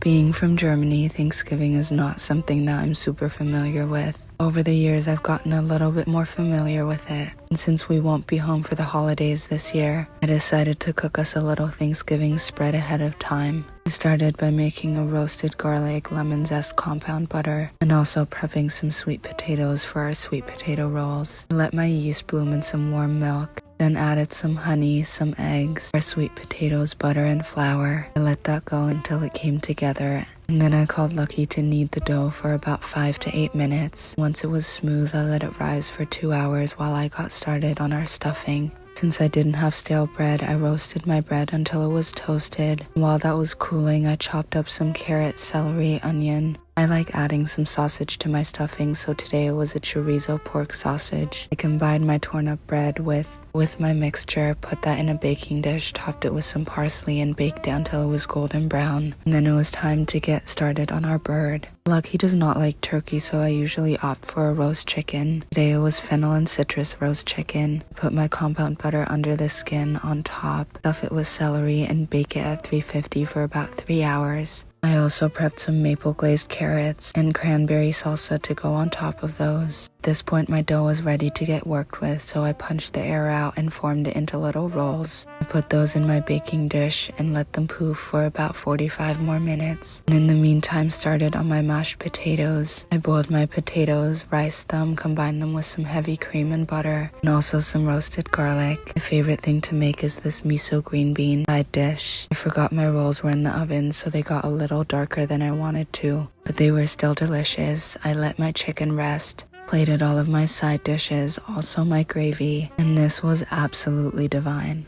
Being from Germany, Thanksgiving is not something that I'm super familiar with. Over the years, I've gotten a little bit more familiar with it. And since we won't be home for the holidays this year, I decided to cook us a little Thanksgiving spread ahead of time. I started by making a roasted garlic, lemon zest compound butter, and also prepping some sweet potatoes for our sweet potato rolls. I let my yeast bloom in some warm milk. Then added some honey, some eggs, our sweet potatoes, butter, and flour. I let that go until it came together. And then I called Lucky to knead the dough for about 5 to 8 minutes. Once it was smooth, I let it rise for 2 hours while I got started on our stuffing. Since I didn't have stale bread, I roasted my bread until it was toasted. While that was cooling, I chopped up some carrot, celery, onion. I like adding some sausage to my stuffing, so today it was a chorizo pork sausage. I combined my torn up bread with my mixture, put that in a baking dish, topped it with some parsley, and baked it until it was golden brown. And then it was time to get started on our bird. Lucky does not like turkey, so I usually opt for a roast chicken. Today it was fennel and citrus roast chicken. I put my compound butter under the skin on top, stuff it with celery, and bake it at 350 for about 3 hours. I also prepped some maple glazed carrots and cranberry salsa to go on top of those. At this point, my dough was ready to get worked with, so I punched the air out and formed it into little rolls. I put those in my baking dish and let them poof for about 45 more minutes. And in the meantime, started on my mashed potatoes. I boiled my potatoes, riced them, combined them with some heavy cream and butter, and also some roasted garlic. My favorite thing to make is this miso green bean side dish. I forgot my rolls were in the oven, so they got a little darker than I wanted to, but they were still delicious. I let my chicken rest, plated all of my side dishes, also my gravy, and this was absolutely divine.